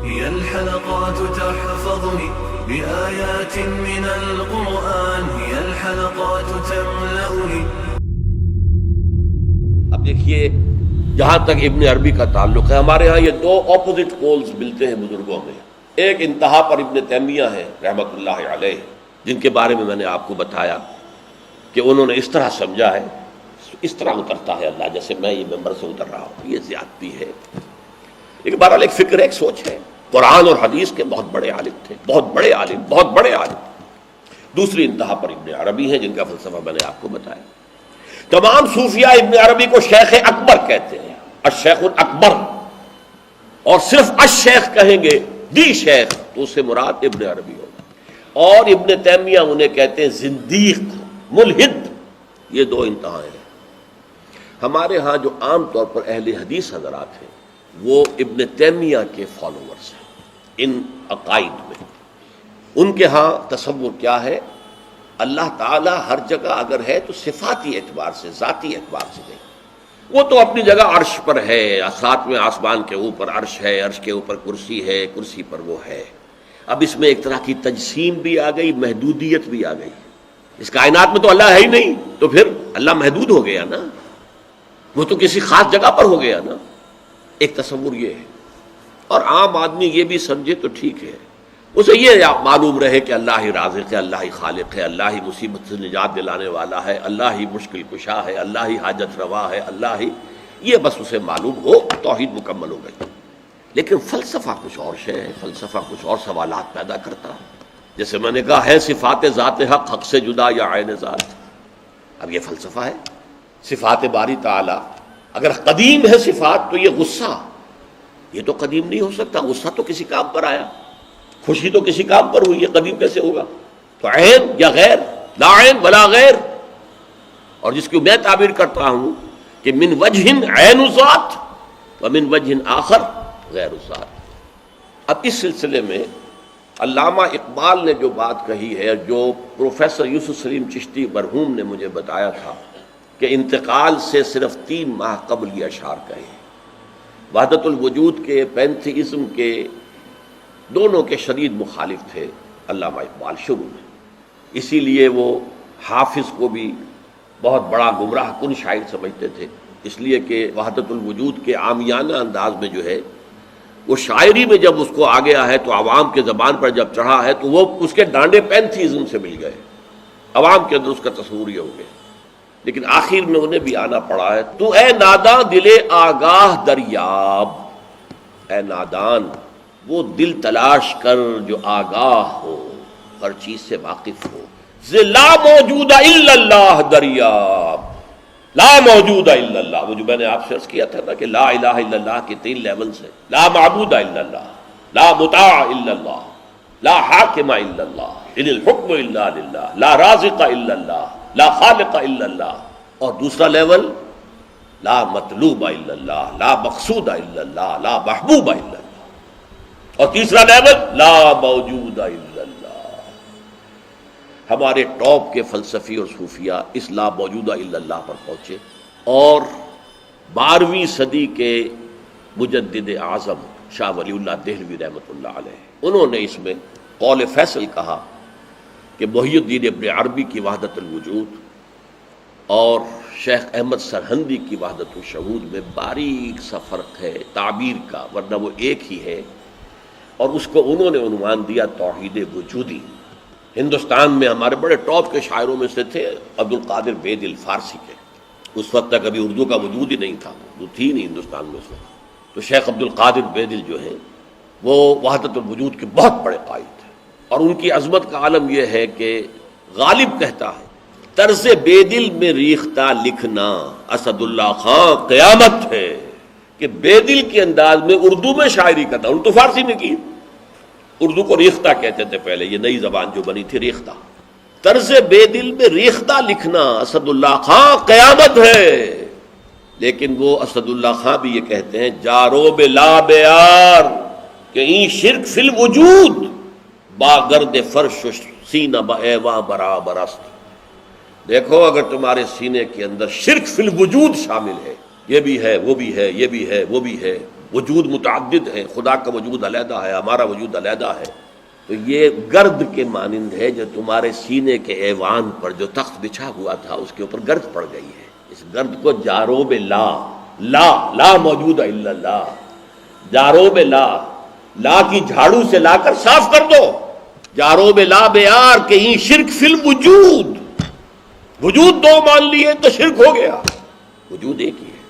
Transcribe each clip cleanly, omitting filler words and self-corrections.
هي الحلقات تحفظني بآيات من القرآن، هي الحلقات تملأني. اب دیکھیے جہاں تک ابن عربی کا تعلق ہے، ہمارے ہاں یہ دو اپوزٹ پولز ملتے ہیں بزرگوں میں. ایک انتہا پر ابن تیمیہ ہے رحمۃ اللہ علیہ، جن کے بارے میں نے آپ کو بتایا کہ انہوں نے اس طرح سمجھا ہے، اس طرح اترتا ہے اللہ جیسے میں یہ ممبر سے اتر رہا ہوں، یہ زیادتی ہے. لیکن بہرحال ایک فکر ہے، ایک سوچ ہے. قرآن اور حدیث کے بہت بڑے عالم تھے، بہت بڑے عالم، بہت بڑے عالم. دوسری انتہا پر ابن عربی ہیں جن کا فلسفہ میں نے آپ کو بتایا. تمام صوفیاء ابن عربی کو شیخ اکبر کہتے ہیں، الشیخ الاکبر، اور صرف الشیخ کہیں گے، دی شیخ، تو اس سے مراد ابن عربی ہوگا. اور ابن تیمیہ انہیں کہتے ہیں زندیق، ملحد. یہ دو انتہائیں ہیں. ہمارے ہاں جو عام طور پر اہل حدیث حضرات ہیں وہ ابن تیمیہ کے فالوورز ہیں ان عقائد میں. ان کے ہاں تصور کیا ہے؟ اللہ تعالیٰ ہر جگہ اگر ہے تو صفاتی اعتبار سے، ذاتی اعتبار سے نہیں. وہ تو اپنی جگہ عرش پر ہے، ساتویں آسمان کے اوپر عرش ہے، عرش کے اوپر کرسی ہے، کرسی پر وہ ہے. اب اس میں ایک طرح کی تجسیم بھی آ گئی، محدودیت بھی آ گئی. اس کائنات میں تو اللہ ہے ہی نہیں، تو پھر اللہ محدود ہو گیا نا، وہ تو کسی خاص جگہ پر ہو گیا نا. ایک تصور یہ ہے. اور عام آدمی یہ بھی سمجھے تو ٹھیک ہے، اسے یہ معلوم رہے کہ اللہ ہی رازق ہے، اللہ ہی خالق ہے، اللہ ہی مصیبت سے نجات دلانے والا ہے، اللہ ہی مشکل کشا ہے، اللہ ہی حاجت روا ہے، اللہ ہی، یہ بس اسے معلوم ہو، توحید مکمل ہو گئی. لیکن فلسفہ کچھ اور شے ہے، فلسفہ کچھ اور سوالات پیدا کرتا ہے. جیسے میں نے کہا ہے صفات ذات حق سے جدا یا عین ذات. اب یہ فلسفہ ہے. صفات باری تعالی اگر قدیم ہے صفات، تو یہ غصہ، یہ تو قدیم نہیں ہو سکتا. غصہ تو کسی کام پر آیا، خوشی تو کسی کام پر ہوئی، یہ قدیم کیسے ہوگا؟ تو عین یا غیر، لا عین ولا غیر. اور جس کی میں تعبیر کرتا ہوں کہ من وجہ عین ذات ومن وجہ آخر غیر ذات. اب اس سلسلے میں علامہ اقبال نے جو بات کہی ہے، جو پروفیسر یوسف سلیم چشتی مرحوم نے مجھے بتایا تھا کہ انتقال سے صرف 3 ماہ قبل یہ اشعار کہے. وحدت الوجود کے، پینتھیزم کے، دونوں کے شدید مخالف تھے علامہ اقبال شروع میں. اسی لیے وہ حافظ کو بھی بہت بڑا گمراہ کن شاعر سمجھتے تھے، اس لیے کہ وحدت الوجود کے عامیانہ انداز میں جو ہے وہ شاعری میں جب اس کو آ گیا ہے تو عوام کے زبان پر جب چڑھا ہے تو وہ اس کے ڈانڈے پینتھیزم سے مل گئے، عوام کے اندر اس کا تصور یہ ہو گیا. لیکن آخر میں انہیں بھی آنا پڑا ہے. تو اے ناداں دل آگاہ دریاب، اے نادان وہ دل تلاش کر جو آگاہ ہو، ہر چیز سے واقف ہو. لا موجود الا اللہ دریاب، لا موجود الا اللہ. وہ جو میں نے آپ سے عرض کیا تھا نا کہ لا الہ الا اللہ کے 3 لیولز ہیں. لا معبود الا اللہ، لا مطاع الا اللہ، لا حاکم الا اللہ، ان الحکم الا للہ، لا رازق الا اللہ، لا خالق الا اللہ. اور دوسرا لیول لا مطلوب الا اللہ، لا مقصود الا اللہ، لا محبوب الا اللہ. اور تیسرا لیول لا موجود الا اللہ. ہمارے ٹاپ کے فلسفی اور صوفیاء اس لا موجود الا اللہ پر پہنچے. اور 12ویں صدی کے مجدد اعظم شاہ ولی اللہ دہلوی رحمۃ اللہ علیہ، انہوں نے اس میں قول فیصل کہا کہ محی الدین ابن عربی کی وحدت الوجود اور شیخ احمد سرہندی کی وحدت الشہود میں باریک سا فرق ہے تعبیر کا، ورنہ وہ ایک ہی ہے. اور اس کو انہوں نے عنوان دیا توحید وجودی. ہندوستان میں ہمارے بڑے ٹاپ کے شاعروں میں سے تھے عبد القادر بیدل فارسی کے. اس وقت تک ابھی اردو کا وجود ہی نہیں تھا، اردو تھی نہیں ہندوستان میں اس وقت. تو شیخ عبد القادر بیدل جو ہیں وہ وحدت الوجود کے بہت بڑے قائد تھے. اور ان کی عظمت کا عالم یہ ہے کہ غالب کہتا ہے طرز بیدل میں ریختہ لکھنا اسد اللہ خان قیامت ہے. کہ بیدل کے انداز میں اردو میں شاعری کرتا، انہوں نے تو فارسی میں کی. اردو کو ریختہ کہتے تھے پہلے، یہ نئی زبان جو بنی تھی ریختہ. طرز بیدل میں ریختہ لکھنا اسد اللہ خان قیامت ہے. لیکن وہ اسد اللہ خان بھی یہ کہتے ہیں جارو بلا بیار کہ این شرک فی الوجود با گرد فرش سینہ با ایواں برابر است. دیکھو اگر تمہارے سینے کے اندر شرک فی الوجود شامل ہے، یہ بھی ہے، وہ بھی ہے، یہ بھی ہے، وہ بھی ہے، وجود متعدد ہے، خدا کا وجود علیحدہ ہے، ہمارا وجود علیحدہ ہے، تو یہ گرد کے مانند ہے جو تمہارے سینے کے ایوان پر جو تخت بچھا ہوا تھا اس کے اوپر گرد پڑ گئی ہے۔ اس گرد کو جاروب لا، لا موجود الا اللہ، جاروب لا کی جھاڑو سے لا کر صاف کر دو۔ جاروب لا بیار کہیں شرک فی الوجود، وجود دو مان لیے تو شرک ہو گیا، وجود ایک ہی ہے۔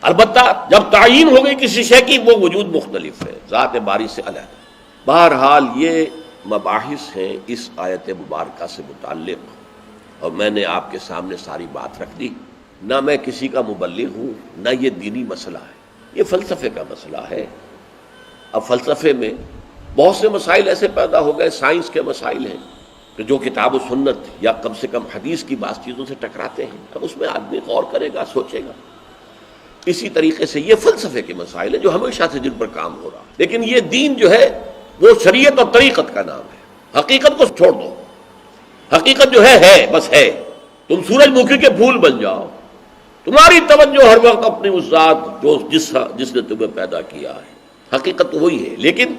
البتہ جب تعین ہو گئی کسی شے کی وہ وجود مختلف ہے، ذات باری سے علیحدہ۔ بہرحال یہ مباحث ہیں اس آیت مبارکہ سے متعلق، اور میں نے آپ کے سامنے ساری بات رکھ دی۔ نہ میں کسی کا مبلغ ہوں، نہ یہ دینی مسئلہ ہے، یہ فلسفے کا مسئلہ ہے۔ اب فلسفے میں بہت سے مسائل ایسے پیدا ہو گئے، سائنس کے مسائل ہیں کہ جو کتاب و سنت یا کم سے کم حدیث کی بعض چیزوں سے ٹکراتے ہیں، اب اس میں آدمی غور کرے گا، سوچے گا۔ اسی طریقے سے یہ فلسفے کے مسائل ہیں جو ہمیشہ سے جن پر کام ہو رہا، لیکن یہ دین جو ہے وہ شریعت اور طریقت کا نام ہے۔ حقیقت کو چھوڑ دو، حقیقت جو ہے بس ہے۔ تم سورج مکھی کے پھول بن جاؤ، تمہاری توجہ ہر وقت اپنی اس ذات جس نے تمہیں پیدا کیا ہے، حقیقت تو وہی ہے، لیکن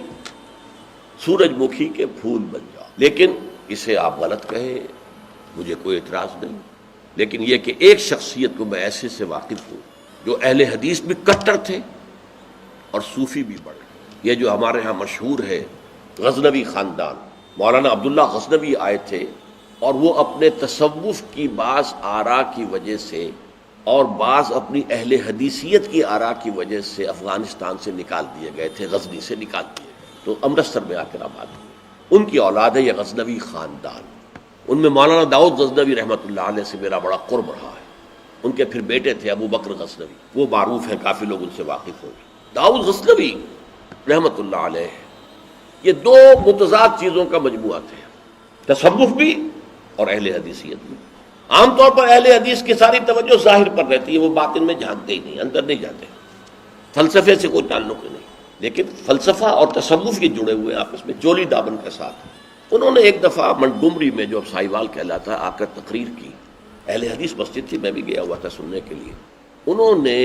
سورج مکھی کے پھول بن جاؤ۔ لیکن اسے آپ غلط کہیں، مجھے کوئی اعتراض نہیں، لیکن یہ کہ ایک شخصیت کو میں ایسے سے واقف ہوں جو اہل حدیث بھی کٹر تھے اور صوفی بھی بڑے۔ یہ جو ہمارے ہاں مشہور ہے غزنوی خاندان، مولانا عبداللہ غزنوی آئے تھے اور وہ اپنے تصوف کی بعض آراء کی وجہ سے اور بعض اپنی اہل حدیثیت کی آراء کی وجہ سے افغانستان سے نکال دیے گئے تھے، غزنی سے نکال دیے گئے، تو امرتسر میں آ کر آباد ہوئے۔ ان کی اولاد ہے یہ غزنوی خاندان، ان میں مولانا داؤد غزنوی رحمۃ اللہ علیہ سے میرا بڑا قرب رہا ہے۔ ان کے پھر بیٹے تھے ابو بکر غزنوی، وہ معروف ہیں، کافی لوگ ان سے واقف ہوں گے۔ داؤد غزنوی رحمۃ اللہ علیہ، یہ دو متضاد چیزوں کا مجموعہ تھے، تصوف بھی اور اہل حدیثیت بھی۔ عام طور پر اہل حدیث کی ساری توجہ ظاہر پر رہتی ہے، وہ باطن میں جانتے ہی نہیں، اندر نہیں جاتے، فلسفے سے کوئی تعلق ہی نہیں۔ لیکن فلسفہ اور تصوف یہ جڑے ہوئے آپس میں چولی دامن کے ساتھ۔ انہوں نے ایک دفعہ منٹگمری میں جو اب سائیوال کہلاتا ہے آ کر تقریر کی، اہل حدیث مسجد تھی، میں بھی گیا ہوا تھا سننے کے لیے۔ انہوں نے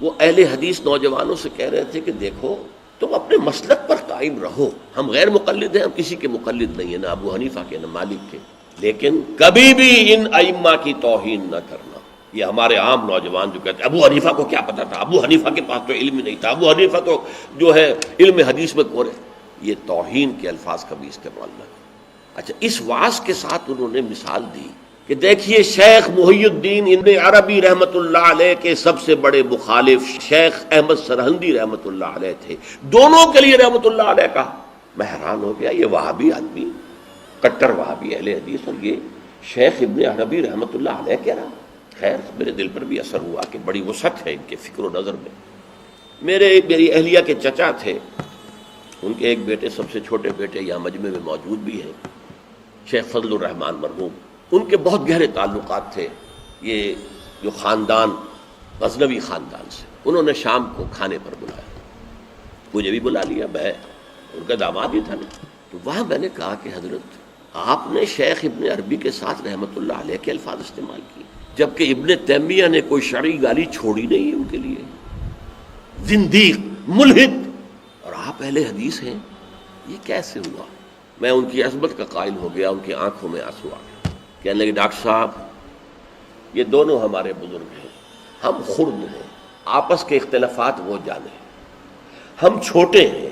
وہ اہل حدیث نوجوانوں سے کہہ رہے تھے کہ دیکھو تم اپنے مسلک پر قائم رہو، ہم غیر مقلد ہیں، ہم کسی کے مقلد نہیں ہیں، نہ ابو حنیفہ کے نہ مالک کے، لیکن کبھی بھی ان ائمہ کی توہین نہ کرنا۔ یہ ہمارے عام نوجوان جو کہتے ہیں ابو حنیفہ کو کیا پتا تھا، ابو حنیفہ کے پاس تو علم ہی نہیں تھا، ابو حنیفہ تو جو ہے علم حدیث میں کورے، یہ توہین کے الفاظ کبھی استعمال نہ کریں۔ اچھا، اس واعظ کے ساتھ انہوں نے مثال دی کہ دیکھیے شیخ محی الدین ابن عربی رحمۃ اللہ علیہ کے سب سے بڑے مخالف شیخ احمد سرہندی رحمۃ اللہ علیہ تھے، دونوں کے لیے رحمۃ اللہ علیہ کہا۔ میں حیران ہو گیا، یہ وہابی آدمی، کٹر وہابی اہل حدیث، اور یہ شیخ ابن عربی رحمۃ اللہ علیہ کہہ رہا۔ خیر میرے دل پر بھی اثر ہوا کہ بڑی وسعت ہے ان کے فکر و نظر میں۔ میری اہلیہ کے چچا تھے، ان کے ایک بیٹے، سب سے چھوٹے بیٹے یہاں مجمع میں موجود بھی ہیں، شیخ فضل الرحمان مرحوم۔ ان کے بہت گہرے تعلقات تھے یہ جو خاندان غزنوی خاندان سے۔ انہوں نے شام کو کھانے پر بلایا، مجھے بھی بلا لیا، میں ان کا داماد ہی تھا نا۔ تو وہاں میں نے کہا کہ حضرت آپ نے شیخ ابن عربی کے ساتھ رحمۃ اللہ علیہ کے الفاظ استعمال کیے، جبکہ ابن تیمیہ نے کوئی شرعی گالی چھوڑی نہیں ان کے لیے، زندیق، ملحد، اور آپ اہل حدیث ہیں، یہ کیسے ہوا؟ میں ان کی عظمت کا قائل ہو گیا، ان کی آنکھوں میں آنسو آ گئے، کہنے لگے ڈاکٹر صاحب یہ دونوں ہمارے بزرگ ہیں، ہم خرد ہیں، آپس کے اختلافات وہ جانے، ہم چھوٹے ہیں،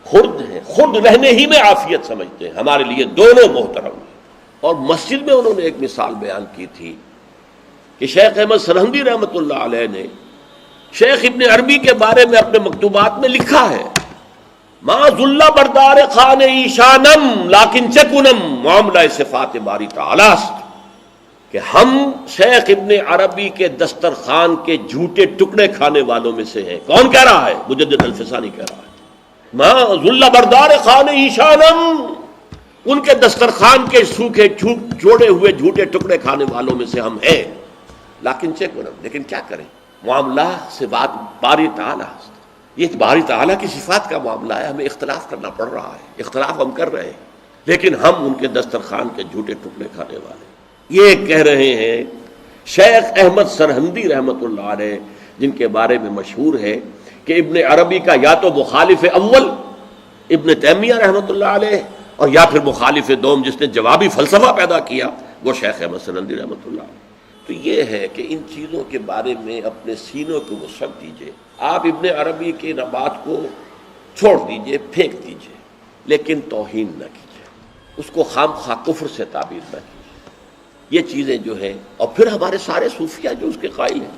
خرد ہیں، خرد رہنے ہی میں عافیت سمجھتے ہیں، ہمارے لیے دونوں محترم ہیں۔ اور مسجد میں انہوں نے ایک مثال بیان کی تھی کہ شیخ احمد سرہندی رحمۃ اللہ علیہ نے شیخ ابن عربی کے بارے میں اپنے مکتوبات میں لکھا ہے، ما ذل بردار خان ایشانم لیکن چکنم معاملہ صفات باری تعالی است، کہ ہم شیخ ابن عربی کے دسترخوان کے جھوٹے ٹکڑے کھانے والوں میں سے ہیں۔ کون کہہ رہا ہے؟ مجدد الفسانی کہہ رہا ہے، ما ذل بردار خان ایشانم، ان کے دسترخوان کے سوکھے جوڑے ہوئے جھوٹے ٹکڑے کھانے والوں میں سے ہم ہیں، لیکن چکنم، لیکن کیا کریں، معاملہ صفات باری تعالی است، یہ باری تعالیٰ کی صفات کا معاملہ ہے، ہمیں اختلاف کرنا پڑ رہا ہے، اختلاف ہم کر رہے ہیں، لیکن ہم ان کے دسترخوان کے جھوٹے ٹکڑے کھانے والے۔ یہ کہہ رہے ہیں شیخ احمد سرہندی رحمۃ اللہ علیہ، جن کے بارے میں مشہور ہے کہ ابن عربی کا یا تو مخالف اول ابن تیمیہ رحمۃ اللہ علیہ اور یا پھر مخالف دوم جس نے جوابی فلسفہ پیدا کیا وہ شیخ احمد سنندی رحمۃ اللہ علیہ۔ تو یہ ہے کہ ان چیزوں کے بارے میں اپنے سینوں کو وسعت دیجیے۔ آپ ابن عربی کے نبات کو چھوڑ دیجیے، پھینک دیجیے، لیکن توہین نہ کیجیے، اس کو خام خواہ کفر سے تعبیر نہ کیجیے۔ یہ چیزیں جو ہیں، اور پھر ہمارے سارے صوفیہ جو اس کے قائل ہیں،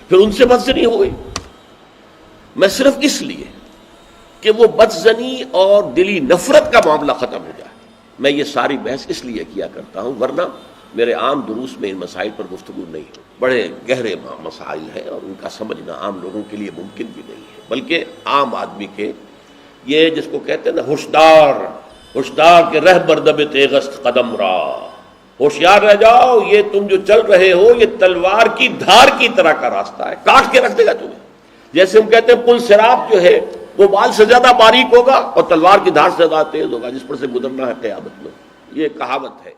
پھر ان سے بدزنی ہوئی، میں صرف اس لیے کہ وہ بدزنی اور دلی نفرت کا معاملہ ختم ہو جائے، میں یہ ساری بحث اس لیے کیا کرتا ہوں، ورنہ میرے عام دروس میں ان مسائل پر گفتگو نہیں ہے۔ بڑے گہرے مسائل ہیں اور ان کا سمجھنا عام لوگوں کے لیے ممکن بھی نہیں ہے، بلکہ عام آدمی کے، یہ جس کو کہتے ہیں نا ہوشدار کے رہ بردب تیغست قدم را، ہوشیار رہ جاؤ، یہ تم جو چل رہے ہو یہ تلوار کی دھار کی طرح کا راستہ ہے، کاٹ کے رکھ دے گا تمہیں۔ جیسے ہم کہتے ہیں پل صراط جو ہے وہ بال سے زیادہ باریک ہوگا اور تلوار کی دھار سے زیادہ تیز ہوگا، جس پر سے گزرنا ہے قیامت میں، یہ کہاوت ہے۔